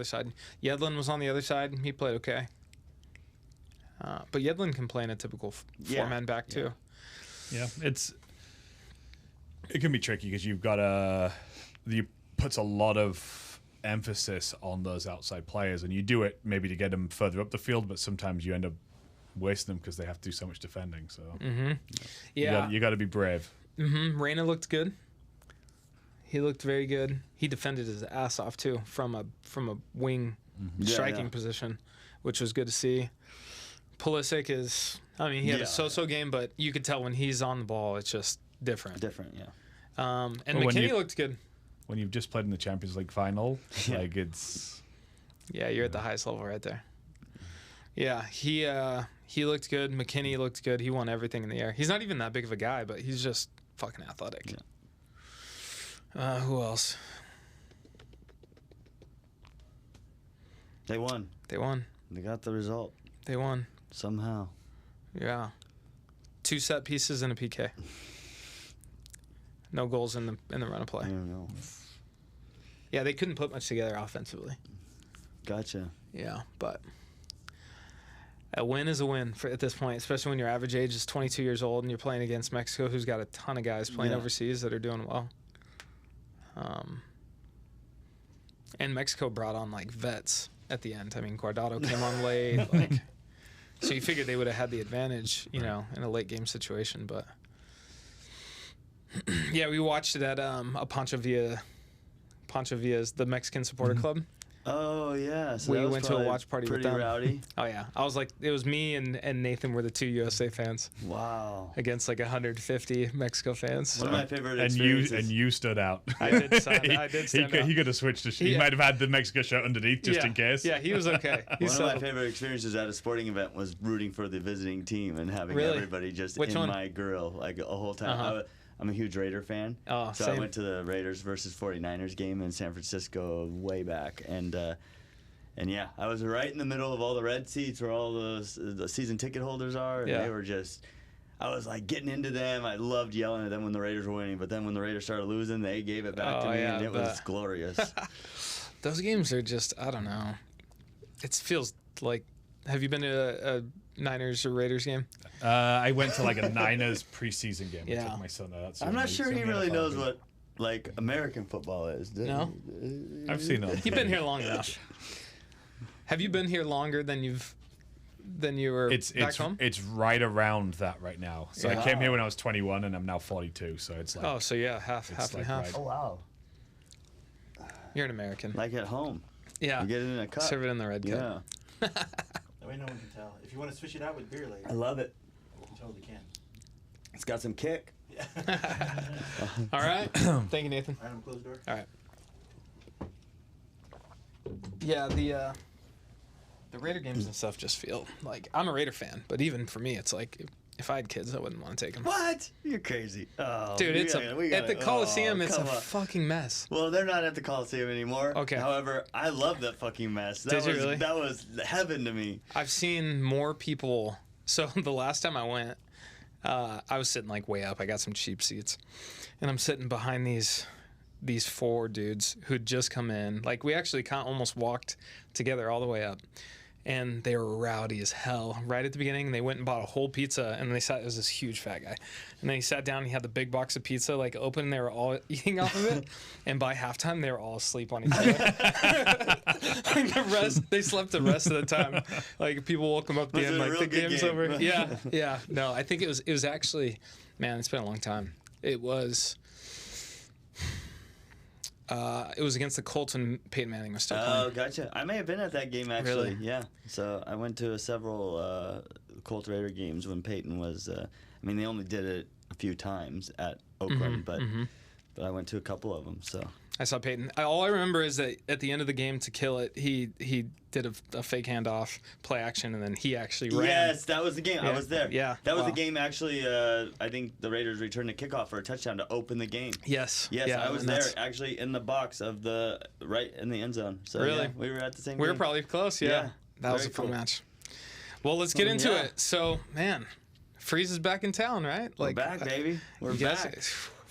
other side. Yedlin was on the other side. He played okay. But Yedlin can play in a typical four-man back too. Yeah, it can be tricky because you've got you puts a lot of emphasis on those outside players, and you do it maybe to get them further up the field, but sometimes you end up wasting them because they have to do so much defending. So you got to be brave. Reyna looked good. He looked very good. He defended his ass off too from a wing striking position, which was good to see. Pulisic he had a so-so game, but you could tell when he's on the ball, it's just different. And McKinney looked good. When you've just played in the Champions League final, like it's... Yeah, you're at the highest level right there. Yeah, he looked good. McKinney looked good. He won everything in the air. He's not even that big of a guy, but he's just fucking athletic. Yeah. Who else? They won. They got the result. They won. Somehow. Yeah. 2 set pieces and a PK. No goals in the run of play. Yeah, they couldn't put much together offensively. Gotcha. Yeah, but a win is a win at this point, especially when your average age is 22 years old and you're playing against Mexico, who's got a ton of guys playing overseas that are doing well. And Mexico brought on like vets at the end. I mean, Guardado came on late. So you figured they would have had the advantage, in a late game situation. But yeah, we watched it at a Pancho Villa's, the Mexican supporter club. Oh yeah, so we went to a watch party with them. Rowdy. Oh yeah, I was like, it was me and Nathan were the 2 USA fans. Wow. Against like 150 Mexico fans. One of my favorite experiences. And you stood out. I did stand out. He could have switched. He might have had the Mexico shirt underneath just in case. Yeah, he was okay. One of my favorite experiences at a sporting event was rooting for the visiting team and having everybody just my grill like a whole time. I'm a huge Raider fan. Oh, so same. I went to the Raiders versus 49ers game in San Francisco way back. And yeah, I was right in the middle of all the red seats where all the season ticket holders are. And they were just, I was like getting into them. I loved yelling at them when the Raiders were winning. But then when the Raiders started losing, they gave it back to me. And it was glorious. Those games are just, I don't know. It feels like, have you been to a Niners or Raiders game? I went to like a Niners preseason game. I took my son there. I'm not sure he really knows what like American football is. No? I've seen them. You've been here long enough. Have you been here longer than you were back home? It's right around that right now. So I came here when I was 21 and I'm now 42. So it's like so yeah, half and half. Right. Oh wow. You're an American. Like at home. Yeah. You get it in a cup. Serve it in the red cup. That way no one can tell. If you want to switch it out with beer later, I love it. You totally can. It's got some kick. Yeah. All right. Thank you, Nathan. All right, I'm close the door. All right. Yeah, the Raider games and stuff just feel like, I'm a Raider fan, but even for me, it's like if I had kids, I wouldn't want to take them. What? You're crazy. Oh, dude, at the Coliseum, it's a fucking mess. Well, they're not at the Coliseum anymore. Okay. However, I love that fucking mess. Did you really? That was heaven to me. I've seen more people. So the last time I went, I was sitting like way up. I got some cheap seats, and I'm sitting behind these 4 dudes who'd just come in. Like we actually almost walked together all the way up. And they were rowdy as hell. Right at the beginning, they went and bought a whole pizza, and it was this huge fat guy. And then he sat down, and he had the big box of pizza, like, open, and they were all eating off of it. And by halftime, they were all asleep on each other. They slept the rest of the time. Like, people woke them up at the end, like, the game's over. Yeah. No, I think it was actually, man, it's been a long time. It was against the Colts when Peyton Manning was still playing. Oh, gotcha. I may have been at that game, actually. Really? Yeah. So I went to several Colt Raider games when Peyton was... they only did it a few times at Oakland, but I went to a couple of them, so... I saw Peyton. All I remember is that at the end of the game, to kill it, he did a fake handoff, play action, and then he actually ran. Yes, that was the game. Yeah. I was there. Yeah. That was the game, actually, I think the Raiders returned a kickoff for a touchdown to open the game. Yes. Yes, yeah, I was there, actually, in the box of right in the end zone. So, really? Yeah, we were at the same game. We were probably close, yeah. That was a fun match. Well, let's get into it. So, man, Freeze is back in town, right? We're back, baby. We're back.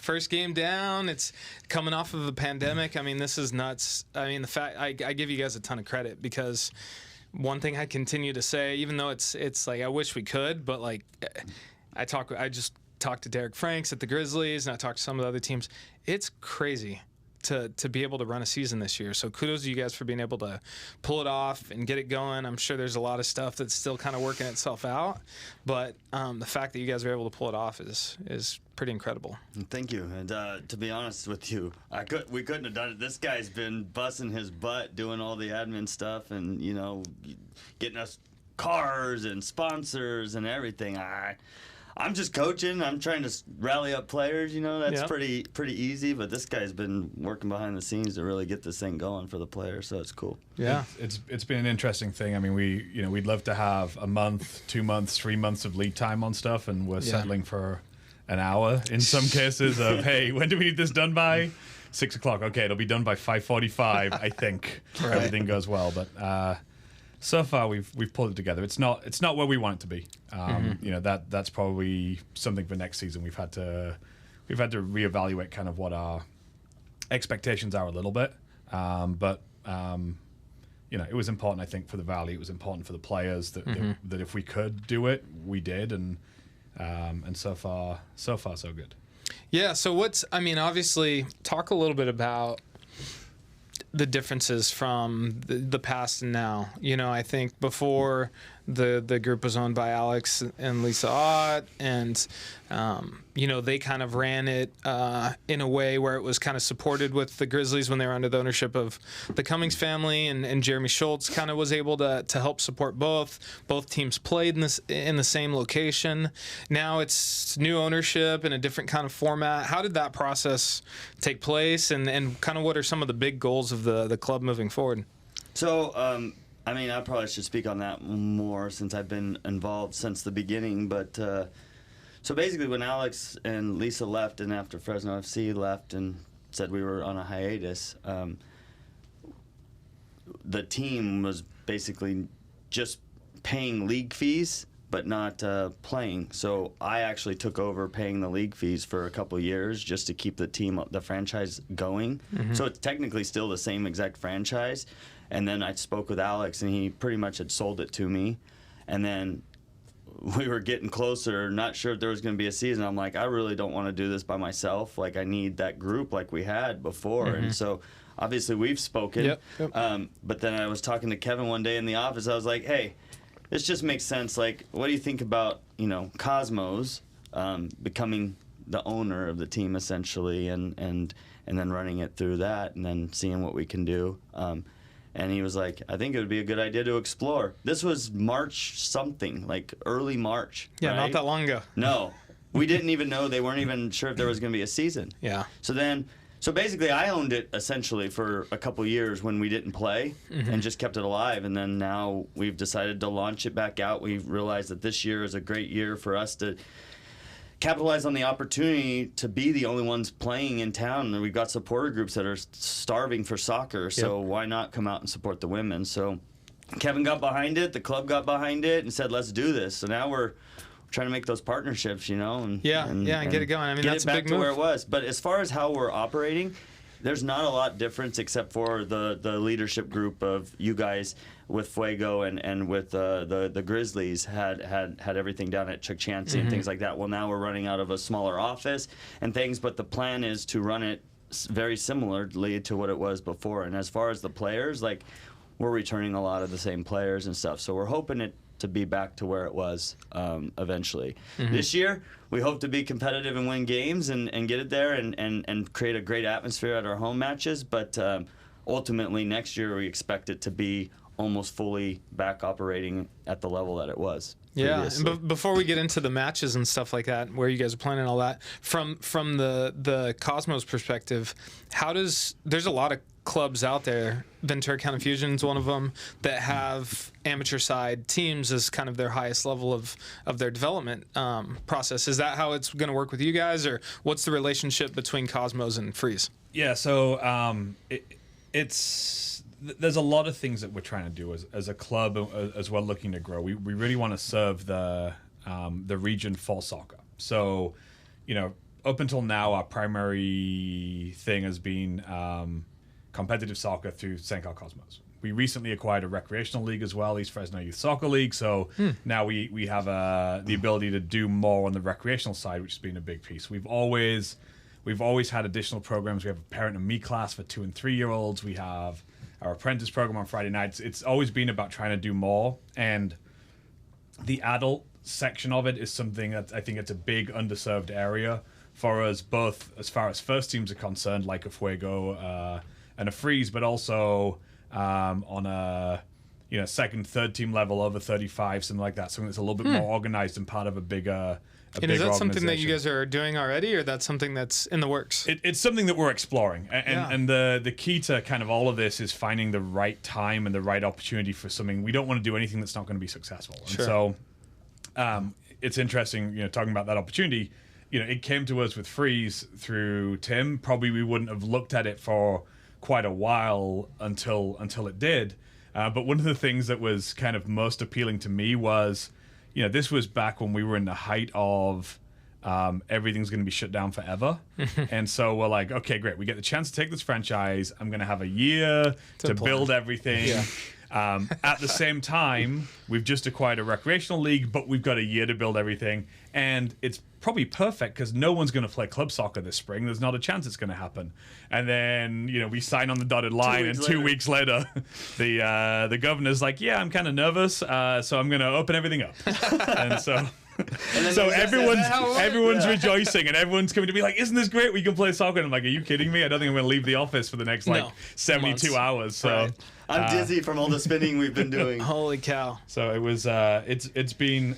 first game down. It's coming off of a pandemic. I mean, this is nuts. I mean, the fact I give you guys a ton of credit, because one thing I continue to say, even though it's like I wish we could, but like I just talked to Derek Franks at the Grizzlies, and I talked to some of the other teams. It's crazy to be able to run a season this year. So kudos to you guys for being able to pull it off and get it going. I'm sure there's a lot of stuff that's still kind of working itself out, but the fact that you guys are able to pull it off is pretty incredible. Thank you. And to be honest with you, we couldn't have done it. This guy's been busting his butt doing all the admin stuff and, getting us cars and sponsors and everything. I'm just coaching. I'm trying to rally up players. That's pretty easy. But this guy's been working behind the scenes to really get this thing going for the players. So it's cool. Yeah, it's been an interesting thing. I mean, we'd love to have a month, 2 months, 3 months of lead time on stuff, and we're settling for an hour in some cases. Of hey, when do we need this done by? 6 o'clock. Okay, it'll be done by 5:45. I think everything goes well, but. So far, we've pulled it together. It's not where we want it to be. That's probably something for next season. We've had to reevaluate kind of what our expectations are a little bit. But it was important, I think, for the Valley. It was important for the players that if we could do it, we did, and so far so good. Yeah. So obviously, talk a little bit about the differences from the past and now. I think before the group was owned by Alex and Lisa Ott, and they kind of ran it in a way where it was kind of supported with the Grizzlies when they were under the ownership of the Cummings family, and Jeremy Schultz kind of was able to help support both. Both teams played in the same location. Now it's new ownership in a different kind of format. How did that process take place, and kind of what are some of the big goals of the club moving forward? So, I probably should speak on that more since I've been involved since the beginning. But so basically, when Alex and Lisa left, and after Fresno FC left and said we were on a hiatus, the team was basically just paying league fees but not playing. So I actually took over paying the league fees for a couple of years just to keep the franchise going. So it's technically still the same exact franchise. And then I spoke with Alex, and he pretty much had sold it to me. And then we were getting closer, not sure if there was going to be a season. I'm like, I really don't want to do this by myself. Like, I need that group like we had before. And so obviously we've spoken. Yep. But then I was talking to Kevin one day in the office. I was like, hey, this just makes sense. Like, what do you think about, Cosmos becoming the owner of the team essentially, and then running it through that, and then seeing what we can do. And he was like, I think it would be a good idea to explore. This was March something, like early March. Yeah, right? Not that long ago. No. We didn't even know. They weren't even sure if there was going to be a season. Yeah. So basically, I owned it essentially for a couple years when we didn't play, and just kept it alive. And then now we've decided to launch it back out. We've realized that this year is a great year for us to capitalize on the opportunity to be the only ones playing in town. And we've got supporter groups that are starving for soccer, so why not come out and support the women? So Kevin got behind it, the club got behind it, and said, let's do this. So now we're trying to make those partnerships, and get it going. I mean, that's it back a big to move. where it was. But as far as how we're operating, there's not a lot difference except for the leadership group of you guys with Fuego and with the Grizzlies had everything down at Chuck Chansey and things like that. Well, now we're running out of a smaller office and things, but the plan is to run it very similarly to what it was before. And as far as the players, like, we're returning a lot of the same players and stuff. So we're hoping it to be back to where it was eventually. This year, we hope to be competitive and win games and get it there and create a great atmosphere at our home matches. But ultimately, next year, we expect it to be almost fully back operating at the level that it was. Yeah, and before we get into the matches and stuff like that, where you guys are playing and all that, from the Cosmos perspective, there's a lot of clubs out there, Ventura County Fusion's one of them, that have amateur side teams as kind of their highest level of their development process. Is that how it's going to work with you guys, or what's the relationship between Cosmos and Freeze? Yeah, so there's a lot of things that we're trying to do as a club, as well, looking to grow. We really want to serve the region for soccer. So, up until now, our primary thing has been competitive soccer through St. Carl Cosmos. We recently acquired a recreational league as well, East Fresno Youth Soccer League. So now we have the ability to do more on the recreational side, which has been a big piece. We've always had additional programs. We have a parent and me class for 2 and 3 year olds. We have our apprentice program on Friday nights. It's always been about trying to do more. And the adult section of it is something that I think it's a big underserved area for us, both as far as first teams are concerned, like a Fuego and a Freeze, but also on a second, third team level over 35, something like that. Something that's a little bit more organized and part of a bigger. And is that something that you guys are doing already, or that's something that's in the works? It's something that we're exploring. And the key to kind of all of this is finding the right time and the right opportunity for something. We don't want to do anything that's not going to be successful. Sure. And so it's interesting, talking about that opportunity. It came to us with Freeze through Tim. Probably we wouldn't have looked at it for quite a while until it did. But one of the things that was kind of most appealing to me was, this was back when we were in the height of everything's going to be shut down forever. And so we're like, okay, great. We get the chance to take this franchise. I'm going to have a year to build everything. Yeah. At the same time, we've just acquired a recreational league, but we've got a year to build everything. And it's probably perfect because no one's going to play club soccer this spring. There's not a chance it's going to happen. And then, we sign on the dotted line, and 2 weeks later, the governor's like, yeah, I'm kind of nervous, so I'm going to open everything up. And so... So everyone's rejoicing, and everyone's coming to be like, isn't this great? We can play soccer. And I'm like, are you kidding me? I don't think I'm going to leave the office for the next 72 hours. So right. I'm dizzy from all the spinning we've been doing. Holy cow. So it was it's been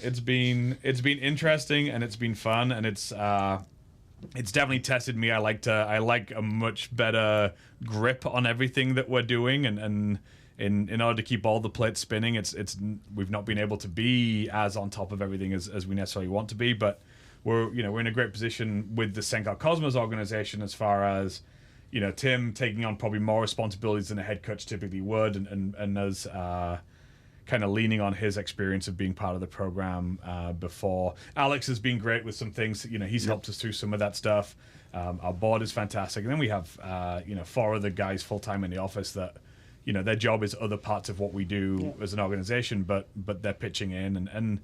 interesting, and it's been fun, and it's definitely tested me. I like a much better grip on everything that we're doing, and in order to keep all the plates spinning, we've not been able to be as on top of everything as we necessarily want to be, but we're in a great position with the St. Carl Cosmos organization as far as Tim taking on probably more responsibilities than a head coach typically would, and us kind of leaning on his experience of being part of the program before. Alex has been great with some things. He's helped us through some of that stuff. Our board is fantastic, and then we have 4 other guys full time in the office that. Their job is other parts of what we do as an organization, but they're pitching in and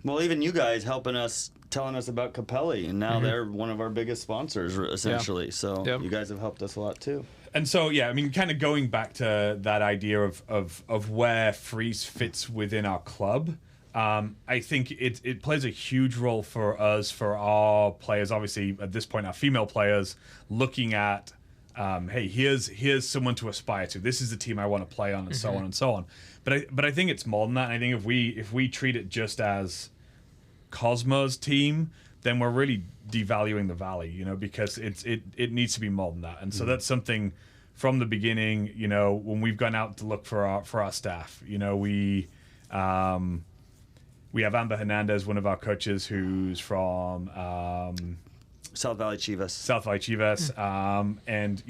well, even you guys helping us, telling us about Capelli, and now they're one of our biggest sponsors essentially. So you guys have helped us a lot too. And so kind of going back to that idea of where Freeze fits within our club. I think it plays a huge role for us, for our players. Obviously, at this point, our female players looking at. Hey, here's someone to aspire to. This is the team I want to play on, and so on and so on. But I think it's more than that. And I think if we treat it just as Cosmos team, then we're really devaluing the Valley, because it needs to be more than that. And so that's something from the beginning. When we've gone out to look for our staff, we have Amber Hernandez, one of our coaches, who's from. South Valley Chivas. And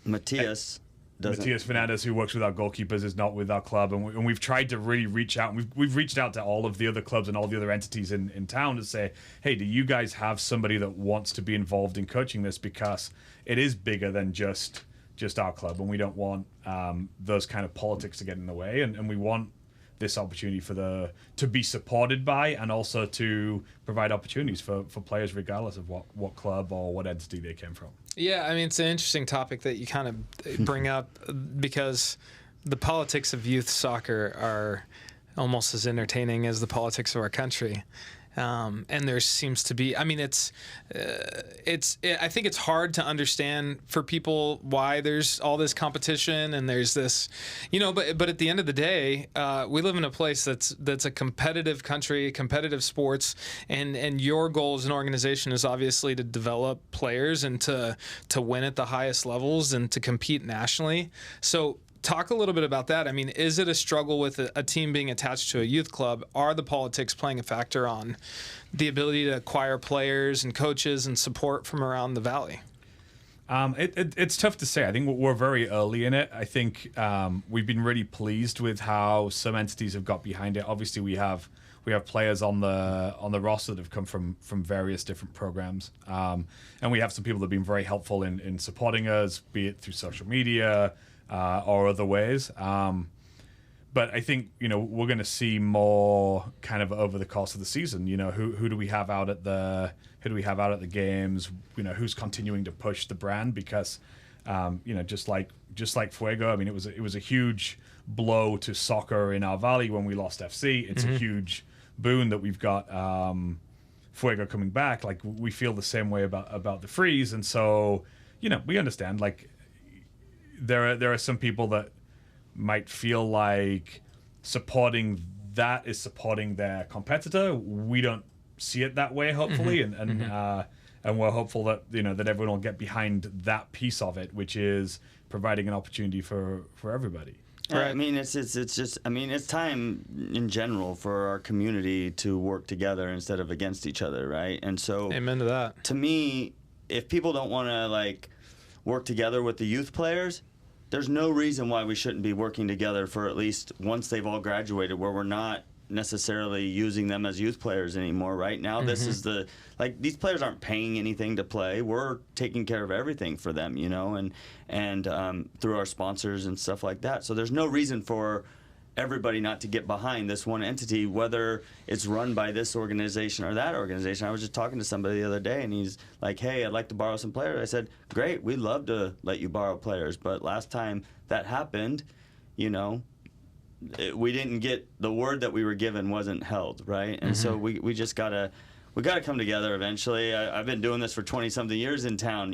Matthias Fernandez, who works with our goalkeepers, is not with our club, and we've tried to really reach out. We've reached out to all of the other clubs and all the other entities in town to say, hey, do you guys have somebody that wants to be involved in coaching this, because it is bigger than just our club, and we don't want those kind of politics to get in the way, and we want this opportunity to be supported by, and also to provide opportunities for players regardless of what club or what entity they came from. Yeah, I mean, it's an interesting topic that you kind of bring up, because the politics of youth soccer are almost as entertaining as the politics of our country. And there seems to be, I mean, I think it's hard to understand for people why there's all this competition and there's this, but at the end of the day, we live in a place that's a competitive country, competitive sports, and your goal as an organization is obviously to develop players and to win at the highest levels and to compete nationally. So talk a little bit about that. I mean, is it a struggle with a team being attached to a youth club? Are the politics playing a factor on the ability to acquire players and coaches and support from around the Valley? It's tough to say. I think we're very early in it. I think we've been really pleased with how some entities have got behind it. Obviously, we have players on the roster that have come from various different programs, and we have some people that have been very helpful in supporting us, be it through social media or other ways. But I think, we're going to see more kind of over the course of the season. Who do we have out at the games? Who's continuing to push the brand, because just like Fuego. I mean, it was a huge blow to soccer in our valley when we lost FC. It's a huge boon that we've got Fuego coming back. Like, we feel the same way about the Freeze, and so we understand. Like, there are some people that might feel like supporting that is supporting their competitor. We don't see it that way, hopefully, and we're hopeful that that everyone will get behind that piece of it, which is providing an opportunity for everybody. Right. I mean, it's just it's time in general for our community to work together instead of against each other, right? And so, amen to that. To me, if people don't want to work together with the youth players, there's no reason why we shouldn't be working together for at least once they've all graduated, where we're not necessarily using them as youth players anymore. Right now, this is these players aren't paying anything to play. We're taking care of everything for them, and through our sponsors and stuff like that. So there's no reason for everybody not to get behind this one entity, whether it's run by this organization or that organization. I was just talking to somebody the other day, and he's like, "Hey, I'd like to borrow some players." I said, "Great, we'd love to let you borrow players, but last time that happened, we didn't get the word that we were given wasn't held, right?" And so we just gotta come together eventually. I've been doing this for 20-something years in town,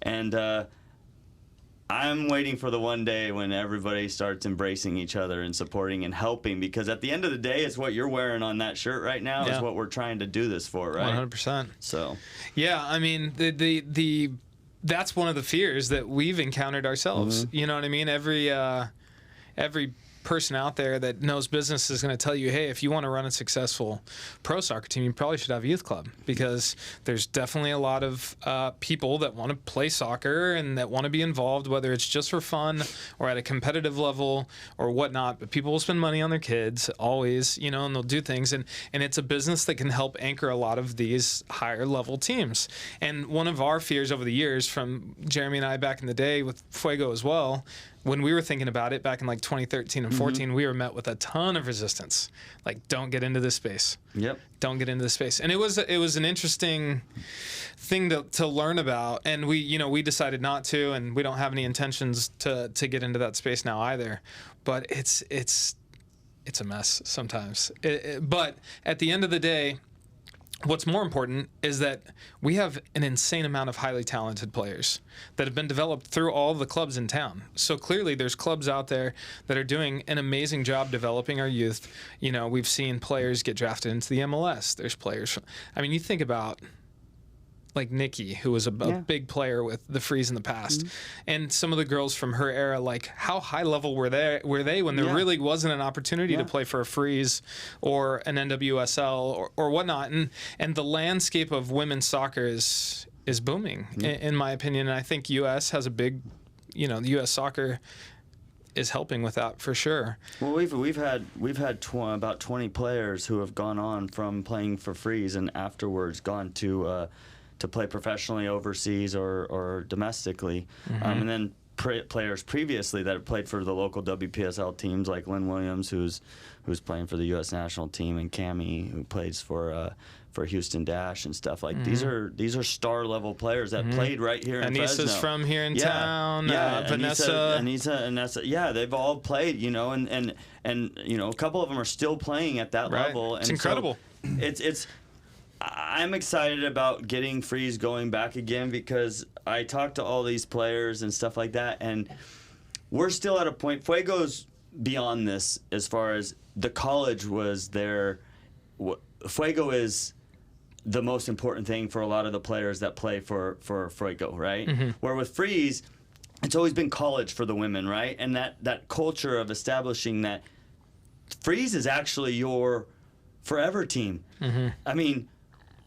and I'm waiting for the one day when everybody starts embracing each other and supporting and helping, because at the end of the day, it's what you're wearing on that shirt right now is what we're trying to do this for, right? 100%. So, yeah, I mean, that's one of the fears that we've encountered ourselves. You know what I mean? Every person out there that knows business is going to tell you, hey, if you want to run a successful pro soccer team, you probably should have a youth club, because there's definitely a lot of people that want to play soccer and that want to be involved, whether it's just for fun or at a competitive level or whatnot. But people will spend money on their kids always, and they'll do things. And it's a business that can help anchor a lot of these higher level teams. And one of our fears over the years, from Jeremy and I back in the day with Fuego as well, when we were thinking about it back in 2013 and 14, we were met with a ton of resistance. Like, don't get into this space. Yep. Don't get into this space. And it was an interesting thing to learn about. And we decided not to, and we don't have any intentions to get into that space now either. But it's a mess sometimes. But at the end of the day, what's more important is that we have an insane amount of highly talented players that have been developed through all the clubs in town. So clearly there's clubs out there that are doing an amazing job developing our youth. We've seen players get drafted into the MLS. There's players. You think about like Nikki, who was a big player with the Freeze in the past, and some of the girls from her era. Like, how high level were they when there really wasn't an opportunity to play for a Freeze or an NWSL or whatnot? And the landscape of women's soccer is booming, in my opinion. And I think U.S. has a big, the U.S. soccer is helping with that for sure. Well, we've had about 20 players who have gone on from playing for Freeze and afterwards gone to play professionally overseas or domestically, and then players previously that have played for the local WPSL teams, like Lynn Williams, who's playing for the U.S. national team, and Cammie, who plays for Houston Dash and stuff. Like, these are star level players that played right here in Fresno. Anissa's from here in town. Vanessa. Yeah, they've all played. And a couple of them are still playing at that level. It's and incredible. So I'm excited about getting Freeze going back again, because I talked to all these players and stuff like that, and we're still at a point. Fuego's beyond this as far as the college was there. Fuego is the most important thing for a lot of the players that play for Fuego, right? Where with Freeze, it's always been college for the women, right? And that culture of establishing that Freeze is actually your forever team.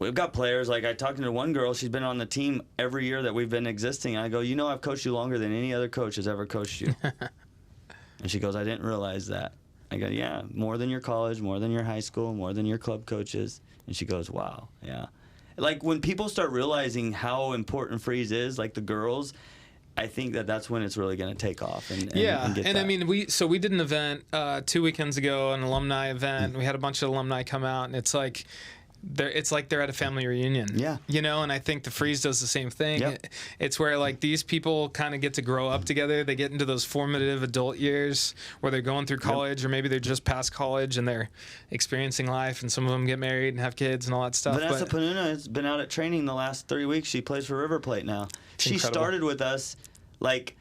We've got players, like I talked to one girl, she's been on the team every year that we've been existing. I go, I've coached you longer than any other coach has ever coached you. And she goes, I didn't realize that. I go, yeah, more than your college, more than your high school, more than your club coaches. And she goes, wow, yeah. Like, when people start realizing how important Freeze is, like the girls, I think that's when it's really going to take off. And get that. I mean, we did an event 2 weekends ago, an alumni event. We had a bunch of alumni come out, and it's like they're at a family reunion. Yeah. You know, and I think the Freeze does the same thing. Yep. It's where, like, these people kind of get to grow up together. They get into those formative adult years where they're going through college, or maybe they're just past college and they're experiencing life, and some of them get married and have kids and all that stuff. Vanessa Panuna has been out at training the last 3 weeks. She plays for River Plate now. She started with us, like,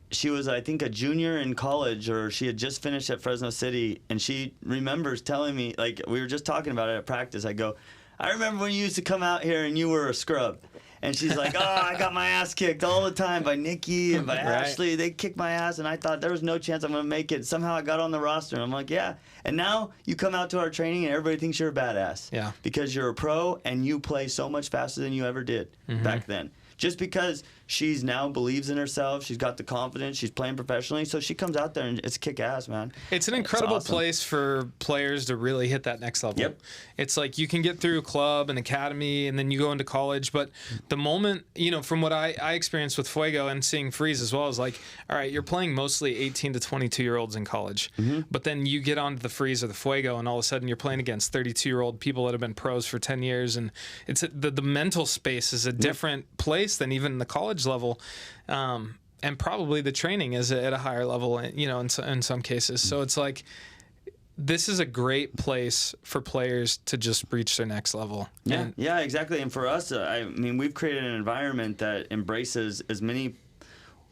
she was, I think, a junior in college, or she had just finished at Fresno City, and she remembers telling me, like, we were just talking about it at practice. I go, I remember when you used to come out here and you were a scrub. And she's like, oh, I got my ass kicked all the time by Nikki and by Ashley. They kicked my ass, and I thought there was no chance I'm going to make it. Somehow I got on the roster. And I'm like, yeah. And now you come out to our training, and everybody thinks you're a badass. Yeah. Because you're a pro, and you play so much faster than you ever did back then. Just because she's now believes in herself, she's got the confidence, she's playing professionally, so she comes out there and it's kick ass, man. It's an incredible place for players to really hit that next level. Yep. It's like you can get through club and academy, and then you go into college, but the moment, you know, from what I experienced with Fuego and seeing Freeze as well, is like, all right, you're playing mostly 18 to 22-year-olds in college, but then you get onto the Freeze or the Fuego, and all of a sudden you're playing against 32-year-old people that have been pros for 10 years, and it's the mental space is a different place than even the college level, and probably the training is at a higher level, you know, in some cases. So it's like, this is a great place for players to just reach their next level. Yeah, exactly. And for us, I mean, we've created an environment that embraces as many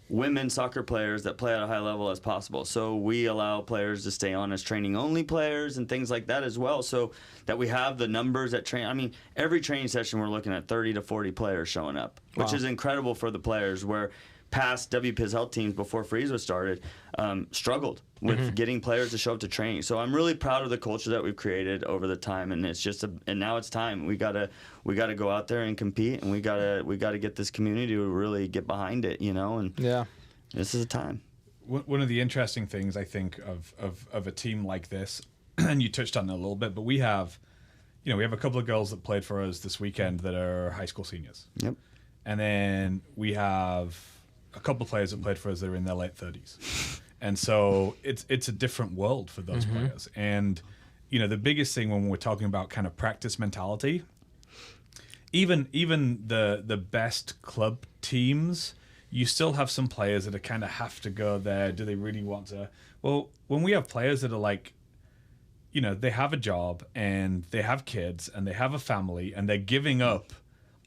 women soccer players that play at a high level as possible. So we allow players to stay on as training-only players and things like that as well, so that we have the numbers at train. I mean, every training session we're looking at 30 to 40 players showing up, which is incredible for the players, where past WPSL teams before Freeze was started struggled with getting players to show up to training. So I'm really proud of the culture that we've created over the time, and it's just and now it's time. We gotta go out there and compete, and we gotta get this community to really get behind it, you know. And this is a time. One of the interesting things I think of a team like this, and you touched on it a little bit, but we have a couple of girls that played for us this weekend that are high school seniors. Yep. And then we have a couple of players that played for us that are in their late 30s. And so it's a different world for those players. And, you know, the biggest thing when we're talking about kind of practice mentality, even the best club teams, you still have some players that are kind of have to go there. Do they really want to? Well, when we have players that are like, you know, they have a job and they have kids and they have a family and they're giving up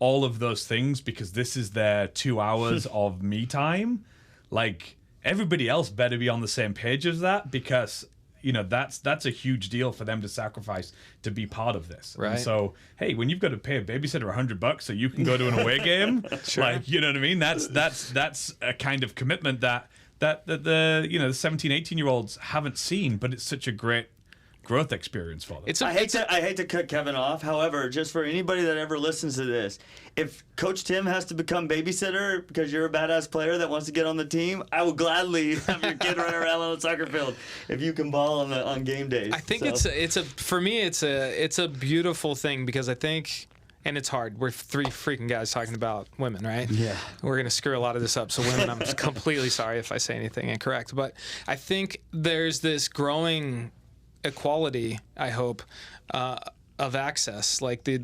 all of those things because this is their 2 hours of me time, like, everybody else better be on the same page as that, because, you know, that's a huge deal for them to sacrifice to be part of this. Right. And so, hey, when you've got to pay a babysitter $100 so you can go to an away game, like, you know what I mean? That's a kind of commitment that the, you know, the 17, 18-year-olds haven't seen, but it's such a great growth experience for them. I hate to cut Kevin off. However, just for anybody that ever listens to this, if Coach Tim has to become babysitter because you're a badass player that wants to get on the team, I will gladly have your kid run around on the soccer field if you can ball on game days. I think for me it's a beautiful thing, because I think, and it's hard. We're three freaking guys talking about women, right? Yeah. We're going to screw a lot of this up. So women, I'm completely sorry if I say anything incorrect. But I think there's this growing equality, I hope, of access. Like the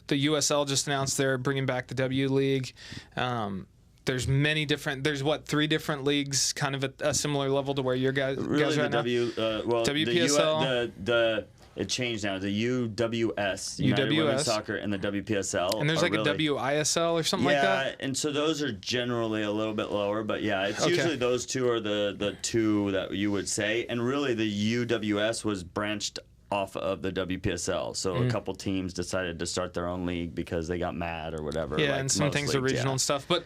USL just announced they're bringing back the W League. There's many different. There's 3 different leagues, kind of at a similar level to where your guys really right now. WPSL. It changed now. The UWS, United Women's Soccer, and the WPSL. And there's like a WISL or something like that? Yeah, and so those are generally a little bit lower, but yeah, it's usually those two are the two that you would say. And really, the UWS was branched off of the WPSL. So a couple teams decided to start their own league because they got mad or whatever. Yeah, and some things are regional and stuff. But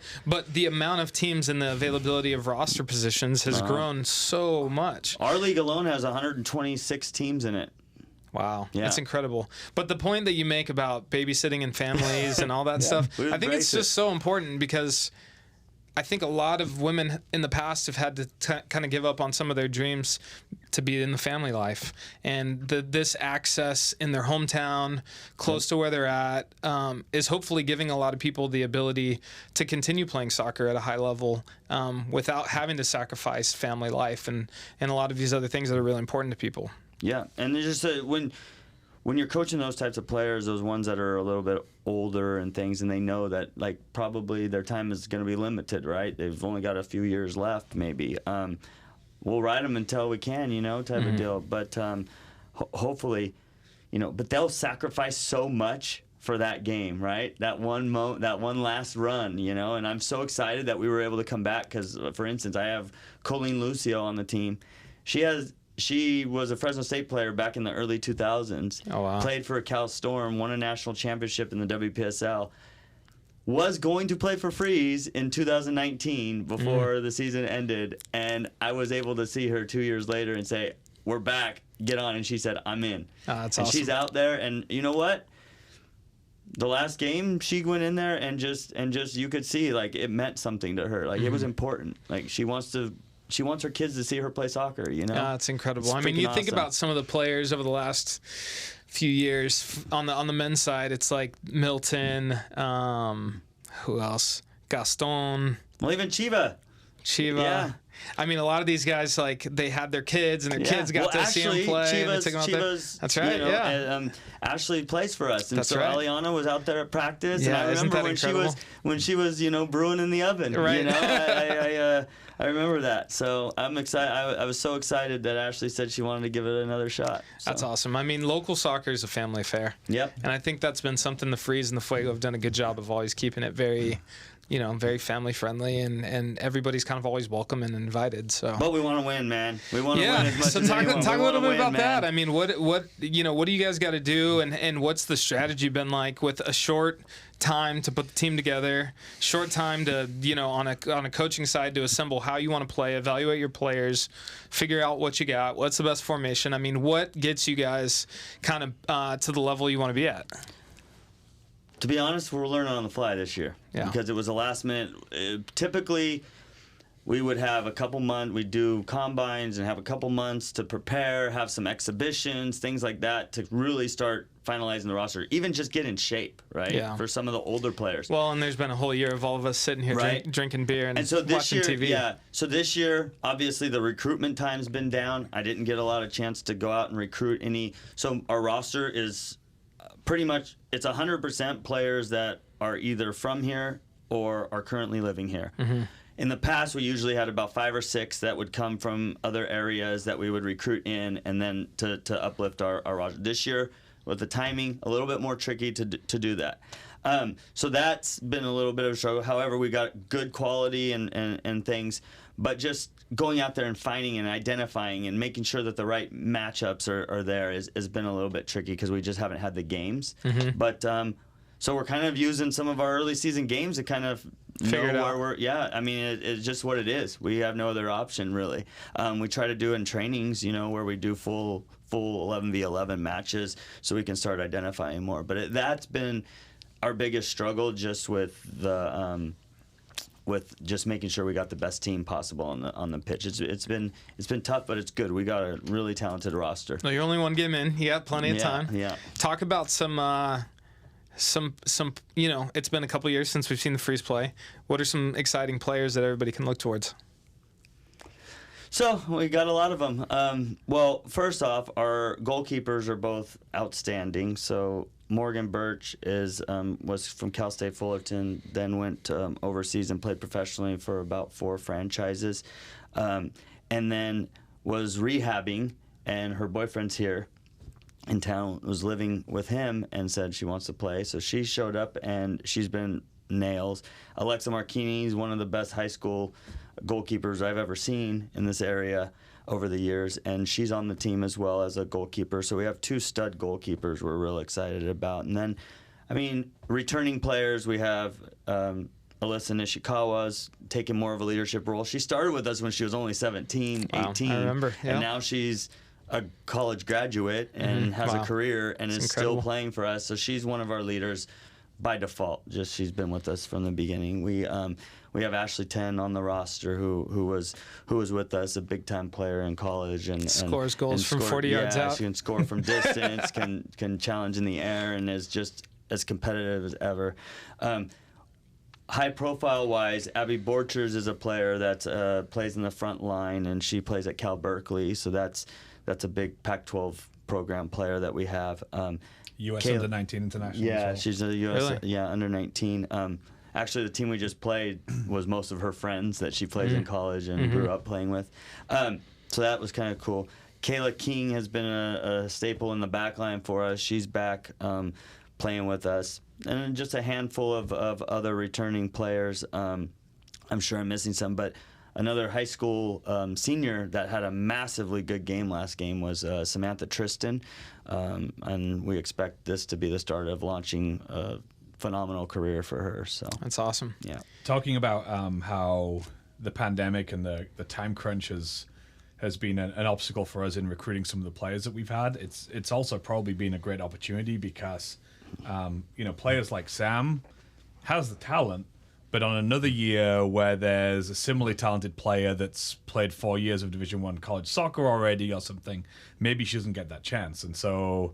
the amount of teams and the availability of roster positions has grown so much. Our league alone has 126 teams in it. Wow, yeah. That's incredible. But the point that you make about babysitting and families and all that stuff, I think it's just so important, because I think a lot of women in the past have had to kind of give up on some of their dreams to be in the family life. And this access in their hometown, close to where they're at, is hopefully giving a lot of people the ability to continue playing soccer at a high level without having to sacrifice family life and a lot of these other things that are really important to people. Yeah, and it's just when you're coaching those types of players, those ones that are a little bit older and things, and they know that like probably their time is going to be limited, right? They've only got a few years left, maybe. We'll ride them until we can, type of deal. But hopefully, but they'll sacrifice so much for that game, right? That one last run, And I'm so excited that we were able to come back because, for instance, I have Colleen Lucio on the team. She was a Fresno State player back in the early 2000s. Oh, wow. Played for Cal Storm, won a national championship in the WPSL. Was going to play for Freeze in 2019 before the season ended, and I was able to see her 2 years later and say, "We're back, get on," and she said, "I'm in." That's and awesome. She's out there, and you know what? The last game, she went in there and just you could see like it meant something to her. Like it was important. Like she wants her kids to see her play soccer, It's incredible. It's I mean, you think awesome. about some of the players over the last few years on the men's side. It's like Milton, who else? Gaston. Well, even Chiva. Yeah. I mean, a lot of these guys, like, they had their kids, and their kids got to see them play. And they took them out there. That's right, yeah. Ashley plays for us, and That's so right. Aliana was out there at practice, Yeah, and I isn't remember that when she was brewing in the oven. Right. I remember that. So I'm excited. I was so excited that Ashley said she wanted to give it another shot. So. That's awesome. I mean, local soccer is a family affair. Yep. And I think that's been something the Freeze and the Fuego have done a good job of always keeping it very, very family friendly, and everybody's kind of always welcome and invited. So. But we want to win, man. We want to win as much so as talk anyone. a little bit about man. that. I mean, what do you guys got to do, and what's the strategy been like with a short time to put the team together, short time to on a coaching side to assemble how you want to play, evaluate your players, figure out what you got, what's the best formation. I mean, what gets you guys kind of to the level you want to be at? To be honest, we're learning on the fly this year because it was a last minute. Typically, we would have a couple months. We'd do combines and have a couple months to prepare, have some exhibitions, things like that to really start finalizing the roster. Even just get in shape, right? Yeah. For some of the older players. Well, and there's been a whole year of all of us sitting here drinking beer and so this watching year, TV. Yeah. So this year, obviously, the recruitment time's been down. I didn't get a lot of chance to go out and recruit any. So our roster is pretty much, it's 100% players that are either from here or are currently living here. Mm-hmm. In the past, we usually had about 5 or 6 that would come from other areas that we would recruit in and then to uplift our roster. This year, with the timing, a little bit more tricky to do that. So that's been a little bit of a struggle. However, we got good quality and things, but just going out there and finding and identifying and making sure that the right matchups are there has been a little bit tricky because we just haven't had the games. Mm-hmm. But so we're kind of using some of our early season games to kind of figure it out. I mean, it's just what it is. We have no other option, really. We try to do in trainings, where we do full 11v11 matches so we can start identifying more. But that's been our biggest struggle, just with the with just making sure we got the best team possible on the pitch. It's been tough, but it's good. We got a really talented roster. No, you're only one game in. You got plenty of time. Yeah. Talk about some it's been a couple years since we've seen the Freeze play. What are some exciting players that everybody can look towards? So we got a lot of them. Well, first off, our goalkeepers are both outstanding. So Morgan Birch was from Cal State Fullerton, then went overseas and played professionally for about 4 franchises, and then was rehabbing, and her boyfriend's here in town, was living with him, and said she wants to play. So she showed up, and she's been nails. Alexa Marchini is one of the best high school goalkeepers I've ever seen in this area over the years, and she's on the team as well as a goalkeeper. So we have 2 stud goalkeepers we're real excited about. And then, I mean, returning players, we have Alyssa Nishikawas taking more of a leadership role. She started with us when she was only 17, 18. I remember, yeah. And now she's a college graduate and has a career and is still playing for us. So she's one of our leaders. by default. Just she's been with us from the beginning. We have Ashley 10 on the roster who was with us, a big time player in college and scores goals from 40 yards out. She can score from distance, can challenge in the air, and is just as competitive as ever. High profile wise, Abby Borchers is a player that plays in the front line, and she plays at Cal Berkeley, so that's a big Pac-12 program player that we have. U.S. under 19 international. Yeah, as well. she's a U.S. Really? Under 19. Actually, the team we just played was most of her friends that she plays in college and grew up playing with. So that was kind of cool. Kayla King has been a staple in the back line for us. She's back playing with us. And then just a handful of other returning players. I'm sure I'm missing some, but another high school senior that had a massively good game last game was Samantha Tristan. And we expect this to be the start of launching a phenomenal career for her. So That's awesome. yeah. Talking about how the pandemic and the time crunch has been an obstacle for us in recruiting some of the players that we've had. It's also probably been a great opportunity because players like Sam has the talent, but on another year where there's a similarly talented player that's played 4 years of Division I college soccer already or something, maybe she doesn't get that chance. And so,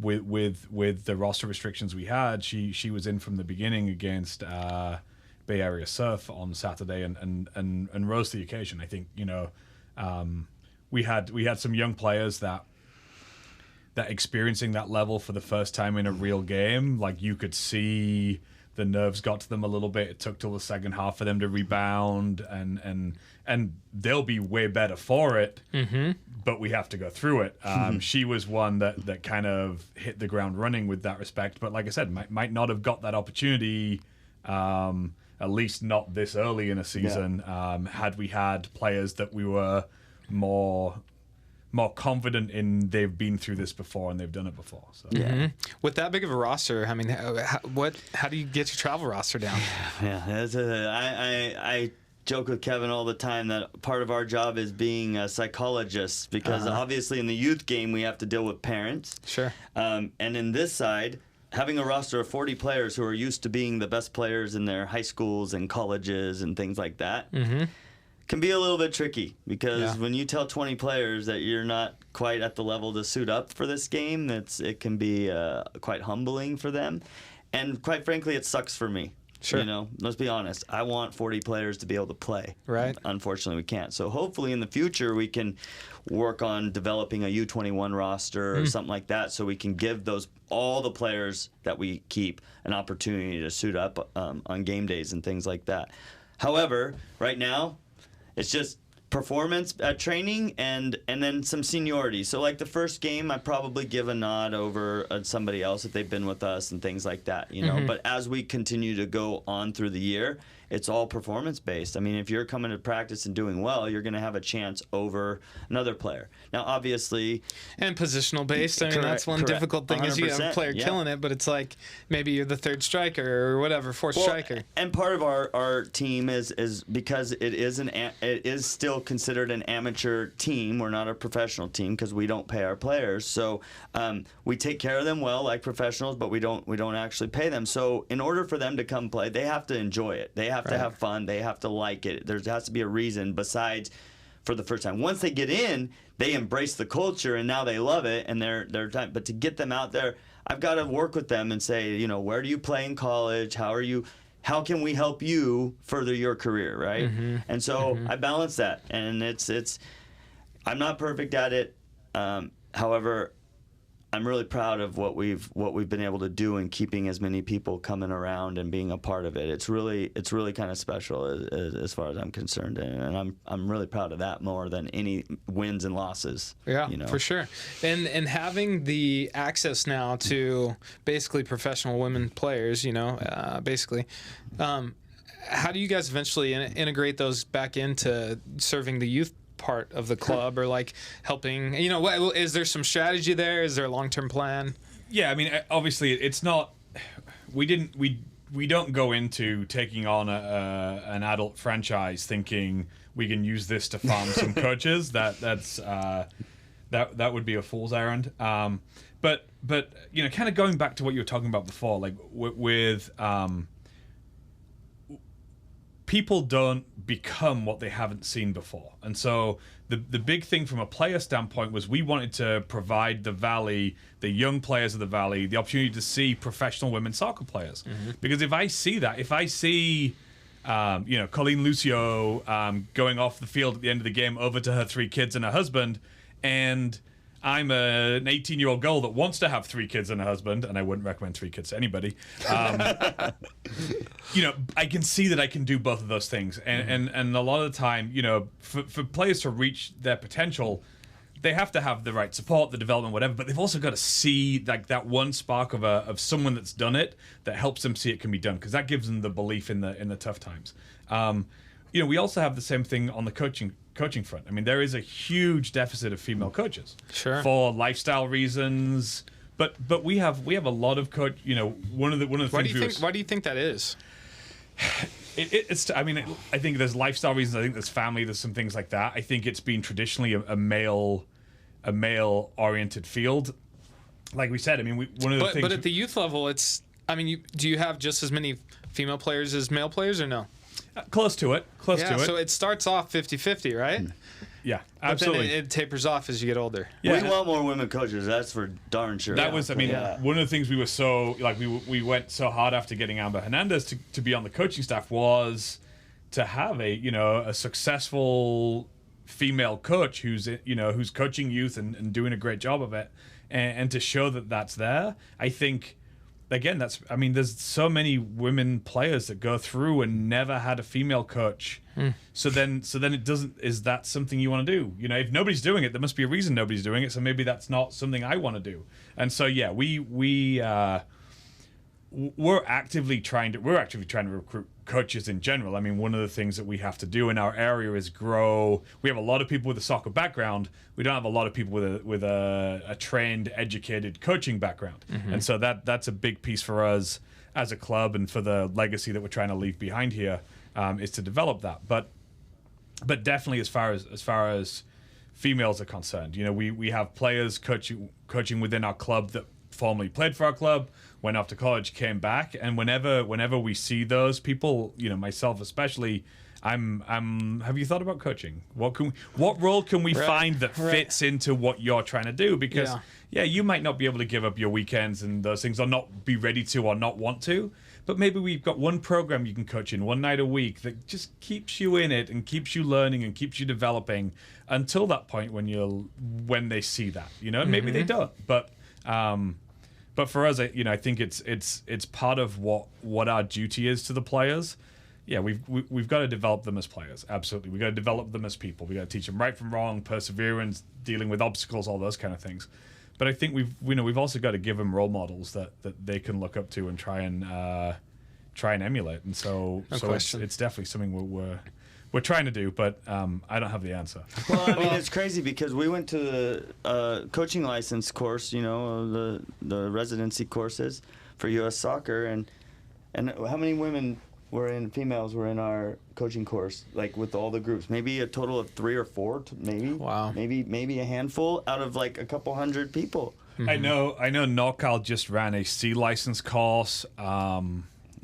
with the roster restrictions we had, she was in from the beginning against Bay Area Surf on Saturday and rose to the occasion. I think we had some young players that experiencing that level for the first time in a real game, like you could see the nerves got to them a little bit. It took till the second half for them to rebound, and they'll be way better for it. But we have to go through it. She was one that kind of hit the ground running with that respect. But like I said, might not have got that opportunity, at least not this early in a season, had we had players that we were more confident in. They've been through this before and they've done it before. So. With that big of a roster, I mean, how do you get your travel roster down? I joke with Kevin all the time that part of our job is being a psychologist because obviously in the youth game we have to deal with parents. Sure. And in this side, having a roster of 40 players who are used to being the best players in their high schools and colleges and things like that can be a little bit tricky because when you tell 20 players that you're not quite at the level to suit up for this game, it can be quite humbling for them. And quite frankly, it sucks for me. Sure. Let's be honest. I want 40 players to be able to play. Right. Unfortunately, we can't. So hopefully in the future we can work on developing a U21 roster or something like that so we can give all the players that we keep an opportunity to suit up on game days and things like that. However, right now, it's just performance at training and then some seniority. So like the first game, I probably give a nod over somebody else if they've been with us and things like that, But as we continue to go on through the year, it's all performance based. I mean, if you're coming to practice and doing well, you're going to have a chance over another player. Now, obviously, and positional based. I mean, that's one difficult thing is you have a player killing it, but it's like maybe you're the third striker or whatever, fourth striker. And part of our team is because it is still considered an amateur team. We're not a professional team because we don't pay our players. So we take care of them well like professionals, but we don't actually pay them. So in order for them to come play, they have to enjoy it. They have to have fun. They have to like it. There has to be a reason besides for the first time. Once they get in, they embrace the culture and now they love it and they're time. But to get them out there, I've got to work with them and say, where do you play in college? How can we help you further your career, right? And so I balance that, and it's I'm not perfect at it. However, I'm really proud of what we've been able to do in keeping as many people coming around and being a part of it. It's really kind of special as far as I'm concerned, and I'm really proud of that more than any wins and losses. Yeah, for sure. And having the access now to basically professional women players, basically. How do you guys eventually integrate those back into serving the youth part of the club or like helping, is there some strategy there? Is there a long-term plan? Yeah, I mean, obviously it's not, we don't go into taking on an adult franchise thinking we can use this to farm some coaches. That's that would be a fool's errand. But kind of going back to what you were talking about before, like with people don't become what they haven't seen before. And so the big thing from a player standpoint was we wanted to provide the Valley, the young players of the Valley, the opportunity to see professional women's soccer players. Because if I see Colleen Lucio going off the field at the end of the game over to her 3 kids and her husband, and I'm an 18-year-old girl that wants to have 3 kids and a husband, and I wouldn't recommend 3 kids to anybody. I can see that I can do both of those things, and a lot of the time, for players to reach their potential, they have to have the right support, the development, whatever. But they've also got to see like that one spark of someone that's done it that helps them see it can be done, because that gives them the belief in the tough times. We also have the same thing on the coaching front. I mean, there is a huge deficit of female coaches, sure, for lifestyle reasons. But we have a lot of coach. One of the things. Why do you think that is? I think there's lifestyle reasons. I think there's family. There's some things like that. I think it's been traditionally a male oriented field. Like we said, one of the things. But at the youth level, do you have just as many female players as male players, or no? Close to it. So it starts off 50-50, right? Yeah, absolutely. But then it tapers off as you get older. Yeah. We want more women coaches. That's for darn sure. That was, one of the things we were so, like, we went so hard after getting Amber Hernandez to be on the coaching staff was to have a successful female coach who's coaching youth and doing a great job of it, and to show that that's there. I think, again, there's so many women players that go through and never had a female coach. So then it doesn't. Is that something you want to do? If nobody's doing it, there must be a reason nobody's doing it. So maybe that's not something I want to do. And so we're actively trying to recruit coaches in general. One of the things that we have to do in our area is grow. We have a lot of people with a soccer background. We don't have a lot of people with a trained, educated coaching background. And so that's a big piece for us as a club, and for the legacy that we're trying to leave behind here, is to develop that. But definitely as far as females are concerned, we have players coaching within our club that formerly played for our club, went off to college, came back, and whenever we see those people, myself especially, have you thought about coaching? What role can we find that fits into what you're trying to do? Because you might not be able to give up your weekends and those things, or not be ready to, or not want to, but maybe we've got one program you can coach in one night a week that just keeps you in it and keeps you learning and keeps you developing until that point when they see that, maybe they don't, but for us, I think it's part of what our duty is to the players. Yeah, we've got to develop them as players. Absolutely, we got to develop them as people. We got to teach them right from wrong, perseverance, dealing with obstacles, all those kind of things. But I think we've also got to give them role models that they can look up to and try and emulate. And so it's definitely something we're trying to do, but I don't have the answer. Well, it's crazy because we went to the coaching license course, the residency courses for U.S. Soccer, and how many females were in our coaching course, like with all the groups? Maybe a total of 3 or 4, maybe. Wow. Maybe a handful out of like a couple hundred people. I know NorCal just ran a C license course.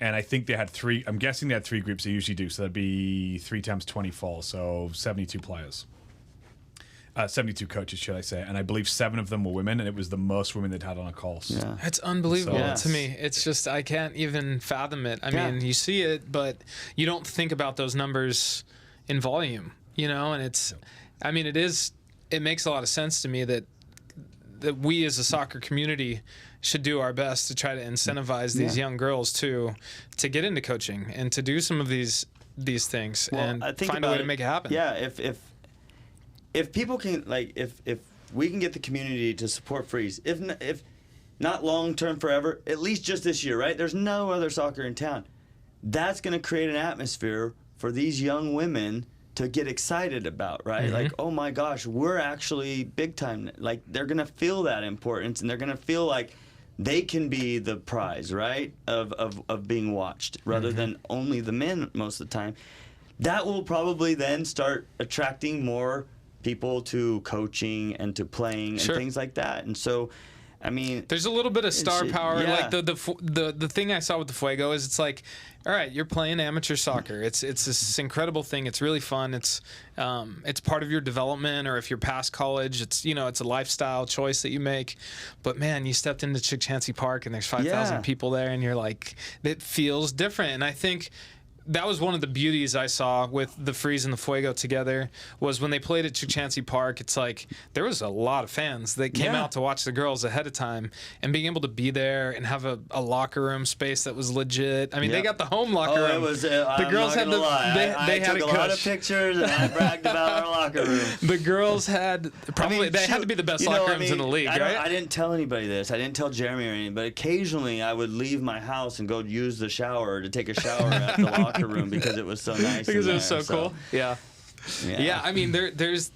And I think they had 3. I'm guessing they had 3 groups. They usually do. So that'd be 3 times 24, so 72 players. 72 coaches, should I say? And I believe 7 of them were women, and it was the most women they'd had on a course. Yeah, it's unbelievable to me. It's just I can't even fathom it. I mean, you see it, but you don't think about those numbers in volume, And it's, it makes a lot of sense to me that we as a soccer community should do our best to try to incentivize these young girls to get into coaching and to do some of these things and find a way to make it happen. Yeah, if people can, like, if we can get the community to support Freeze, if not long term forever, at least just this year, right? There's no other soccer in town. That's going to create an atmosphere for these young women to get excited about, right? Like, oh my gosh, we're actually big time. Like, they're going to feel that importance, and they're going to feel like they can be the prize, right, of being watched rather than only the men most of the time. That will probably then start attracting more people to coaching and to playing and things like that. And so, I mean, there's a little bit of star power. Yeah. Like the thing I saw with the Fuego is it's like, all right, you're playing amateur soccer. It's this incredible thing. It's really fun. It's part of your development, or if you're past college, it's it's a lifestyle choice that you make. But man, you stepped into Chick-Chansey Park and there's 5,000 people there, and you're like, it feels different. And I think that was one of the beauties I saw with the Freeze and the Fuego together, was when they played at Chick-Chansey Park. It's like there was a lot of fans that came out to watch the girls ahead of time, and being able to be there and have a locker room space that was legit. I mean, they got the home locker room. It was. The girls had I took a lot of pictures and I bragged about our locker room. The girls had they had to be the best locker rooms in the league, right? I didn't tell anybody this. I didn't tell Jeremy or anything, but occasionally I would leave my house and go use the shower to take a shower at the locker room because it was so nice. Because it was so cool. Yeah. I mean, there's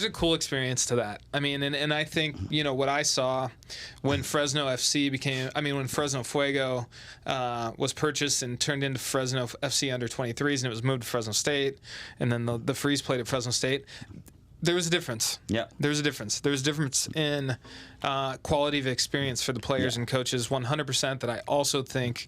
a cool experience to that. I mean, and I think what I saw when Fresno FC when Fresno Fuego was purchased and turned into Fresno FC under 23s, and it was moved to Fresno State, and then the Freeze played at Fresno State. There was a difference. Yeah. There's a difference. There's a difference in quality of experience for the players and coaches, 100%, that I also think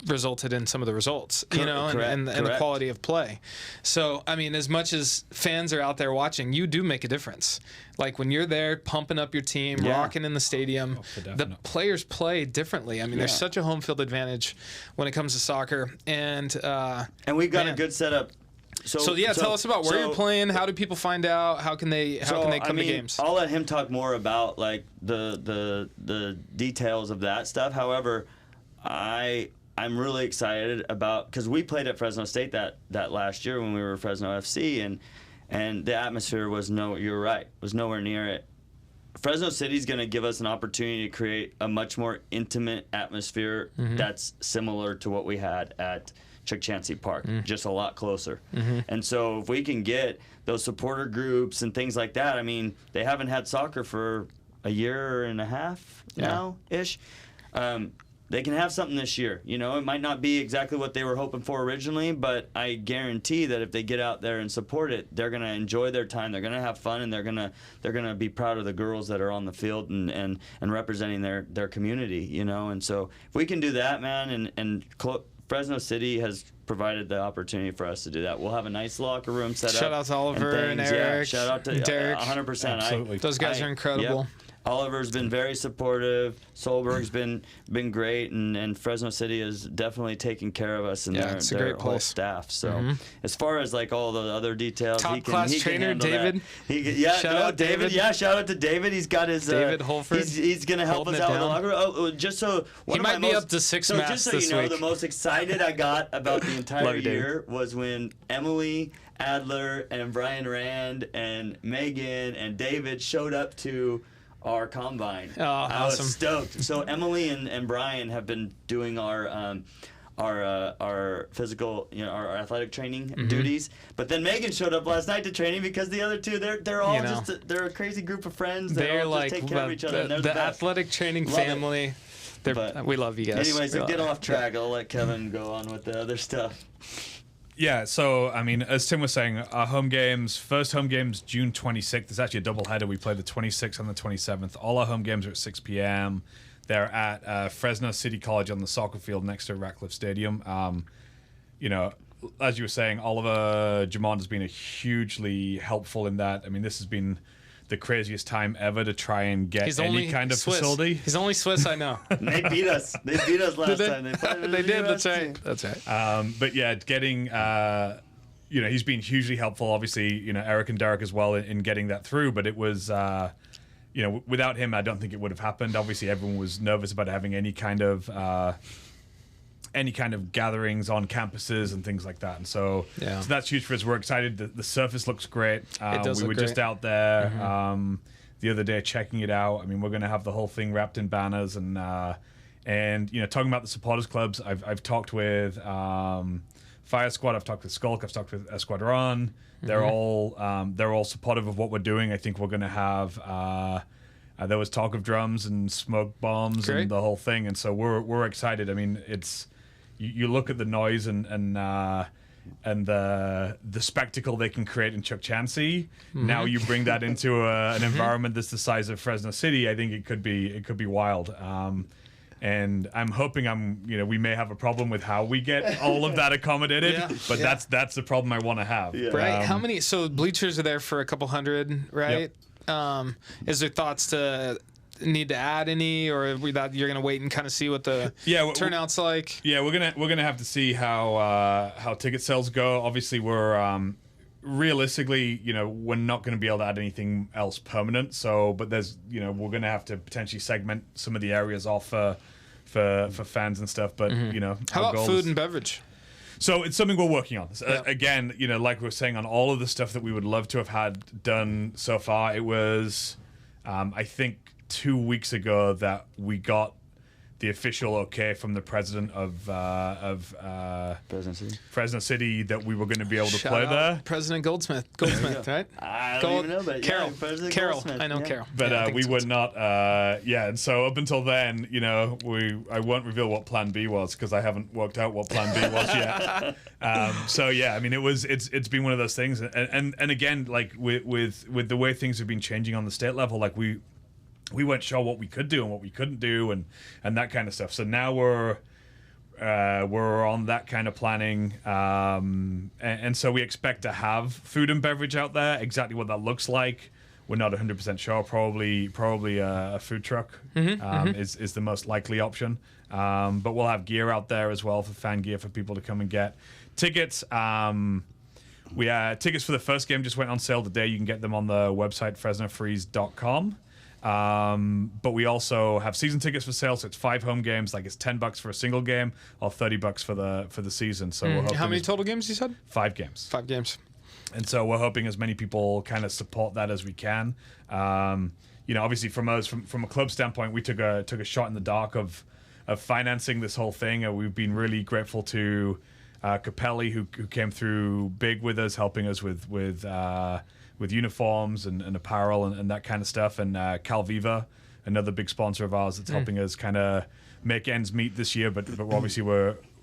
resulted in some of the results, and the quality of play. So, I mean, as much as fans are out there watching, you do make a difference. Like when you're there pumping up your team, rocking in the stadium, the players play differently. I mean, there's such a home field advantage when it comes to soccer. And we've got a good setup. So tell us about where you're playing. How do people find out? How can they come to games? I'll let him talk more about like the details of that stuff. However, I'm really excited about, because we played at Fresno State that last year when we were Fresno FC, and the atmosphere was nowhere near it. Fresno City's going to give us an opportunity to create a much more intimate atmosphere that's similar to what we had at Chick-Chansey Park, just a lot closer. And so if we can get those supporter groups and things like that, I mean, they haven't had soccer for a year and a half now-ish. They can have something this year. It might not be exactly what they were hoping for originally, but I guarantee that if they get out there and support it, they're going to enjoy their time. They're going to have fun, and they're going to be proud of the girls that are on the field and representing their community. And so if we can do that, man, and Fresno City has provided the opportunity for us to do that. We'll have a nice locker room set up. Shout out to Oliver and Eric. Yeah, shout out to Derek. 100%. Absolutely. Those guys are incredible. Yep. Oliver's been very supportive. Solberg's been great, and Fresno City has definitely taken care of us and their whole staff. So as far as like all the other details, top class trainer David. Shout out David. Yeah, shout out to David. He's got his David Holford. He's going to help us out with the locker room. Oh, just so he might be up to 6 masks just so you know, week. the most excited I got about the entire year was when Emily Adler and Brian Rand and Megan and David showed up to our combine. Oh, I was awesome. stoked. So Emily and Brian have been doing our physical, our athletic training duties. But then Megan showed up last night to training because the other two, they're all they're a crazy group of friends. They're all like just take care of each other. the athletic training family. We love you guys. Anyways, to get off track, I'll let Kevin go on with the other stuff. Yeah, so, I mean, as Tim was saying, our first home game's June 26th. It's actually a doubleheader. We play the 26th and the 27th. All our home games are at 6 p.m. They're at Fresno City College on the soccer field next to Ratcliffe Stadium. As you were saying, Oliver Jamond has been hugely helpful in that. I mean, this has been the craziest time ever to try and get any kind of facility. He's only Swiss I know. They beat us. They beat us last time. They did. That's right. That's right. But yeah, getting he's been hugely helpful. Obviously, Eric and Derek as well in getting that through. But it was without him, I don't think it would have happened. Obviously, everyone was nervous about having any kind of gatherings on campuses and things like that. And so that's huge for us. We're excited. The surface looks great. It does we look were just out there the other day checking it out. I mean, we're going to have the whole thing wrapped in banners and talking about the supporters clubs. I've talked with Fire Squad. I've talked with Skulk. I've talked with Esquadron. They're all supportive of what we're doing. I think we're going to have. There was talk of drums and smoke bombs and the whole thing, and so we're excited. I mean, it's. You look at the noise and and the spectacle they can create in Chuck Chansey. Now you bring that into an environment that's the size of Fresno City. I think it could be wild. And I'm hoping we may have a problem with how we get all of that accommodated, but that's the problem I want to have. Yeah. Right. How many? So bleachers are there for a couple hundred, right? Yep. Is there thoughts to need to add any, or that you're going to wait and kind of see what the turnout's like? Yeah, we're gonna have to see how ticket sales go. Obviously, we're realistically, we're not going to be able to add anything else permanent. So, but there's, we're going to have to potentially segment some of the areas off for fans and stuff. But how about food and beverage? So it's something we're working on. Again, like we were saying, on all of the stuff that we would love to have had done so far, it was, I think, 2 weeks ago that we got the official okay from the president of Fresno City that we were going to be able to play there. President Goldsmith, right? I don't even know that. Carroll. President Carroll. Goldsmith, I know Carroll. But we would not. And so up until then, I won't reveal what Plan B was because I haven't worked out what Plan B was yet. It's been one of those things, and again, like with the way things have been changing on the state level, like we weren't sure what we could do and what we couldn't do and that kind of stuff. So now we're on that kind of planning. And so we expect to have food and beverage out there. Exactly what that looks like, we're not 100% sure. Probably a food truck is the most likely option. But we'll have gear out there as well for fan gear for people to come and get. Tickets, tickets for the first game just went on sale today. You can get them on the website, FresnoFreeze.com. But we also have season tickets for sale, so it's 5 home games. Like it's $10 for a single game, or $30 for the season. So we're hoping how many total games you said? 5 games. 5 games. And so we're hoping as many people kind of support that as we can. Obviously from a club standpoint, we took a shot in the dark of financing this whole thing. We've been really grateful to Capelli, who came through big with us, helping us with uniforms and apparel and that kind of stuff. And Calviva, another big sponsor of ours that's helping us kind of make ends meet this year. But obviously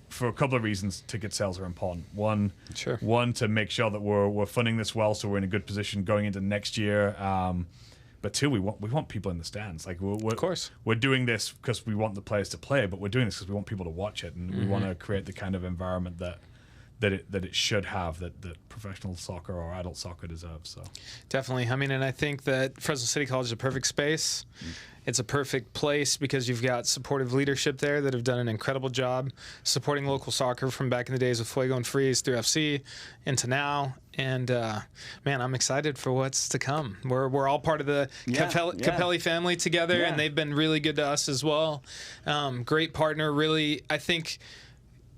for a couple of reasons, ticket sales are important. One, to make sure that we're funding this well, so we're in a good position going into next year. But 2, we want people in the stands. Like of course, we're doing this because we want the players to play, but we're doing this because we want people to watch it, and we want to create the kind of environment that it should have, that professional soccer or adult soccer deserves. So definitely. I mean, and I think that Fresno City College is a perfect space. It's a perfect place because you've got supportive leadership there that have done an incredible job supporting local soccer from back in the days of Fuego and Freeze through FC into now. And man, I'm excited for what's to come. We're all part of the Capelli family together, and they've been really good to us as well. Great partner, really. I think,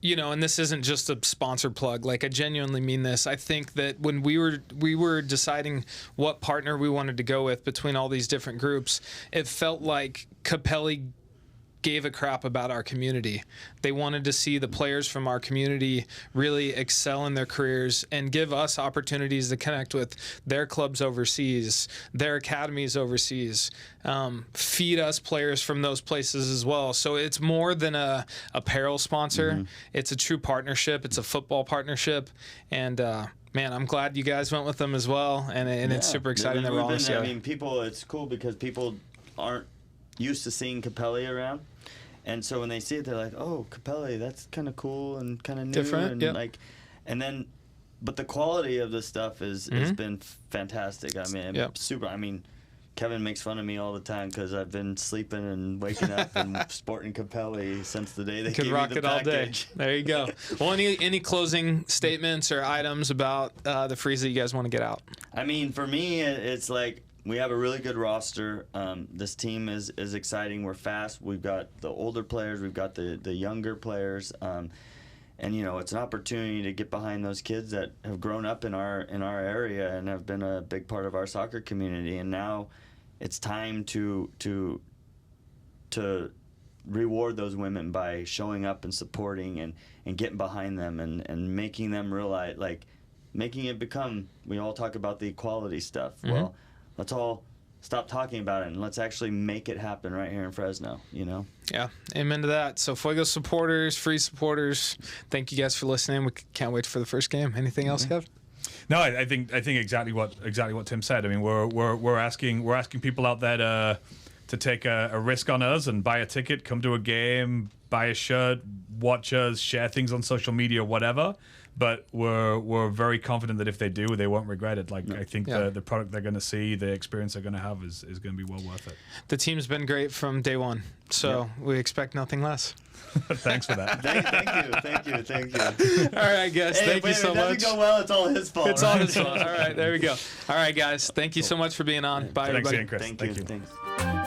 and this isn't just a sponsor plug. Like, I genuinely mean this. I think that when we were deciding what partner we wanted to go with between all these different groups, it felt like Capelli gave a crap about our community. They wanted to see the players from our community really excel in their careers and give us opportunities to connect with their clubs overseas, their academies overseas, feed us players from those places as well. So it's more than a apparel sponsor. It's a true partnership. It's a football partnership. And man, I'm glad you guys went with them as well. And it's super exciting that we're all together. I mean, it's cool because people aren't used to seeing Capelli around. And so when they see it, they're like, "Oh, Capelli, that's kind of cool and kind of new." Different, but the quality of the stuff has been fantastic. I mean, super. I mean, Kevin makes fun of me all the time because I've been sleeping and waking up and sporting Capelli since the day they gave me the package. Could rock it all day. There you go. Well, any closing statements or items about the Freeze that you guys want to get out? I mean, for me, it's like, we have a really good roster. This team is exciting. We're fast. We've got the older players. We've got the younger players. And it's an opportunity to get behind those kids that have grown up in our area and have been a big part of our soccer community. And now it's time to reward those women by showing up and supporting and getting behind them and making them realize, like, making it become, we all talk about the equality stuff. Well, let's all stop talking about it and let's actually make it happen right here in Fresno, you know? Yeah, amen to that. So Fuego supporters, Free supporters, thank you guys for listening. We can't wait for the first game. Anything else, Kev? No, I think exactly what Tim said. I mean, we're asking people out there to take a risk on us and buy a ticket, come to a game, buy a shirt, watch us, share things on social media, whatever. But we're very confident that if they do, they won't regret it. Like, I think the product they're going to see, the experience they're going to have is going to be well worth it. The team's been great from day one, so we expect nothing less. Thanks for that. Thank you. All right, guys. Hey, thank you so much. If it doesn't go well, it's all his fault. It's all his fault. All right, there we go. All right, guys. Thank you so much for being on. Bye, Thanks, everybody. Ian, Chris. Thank you. Thanks.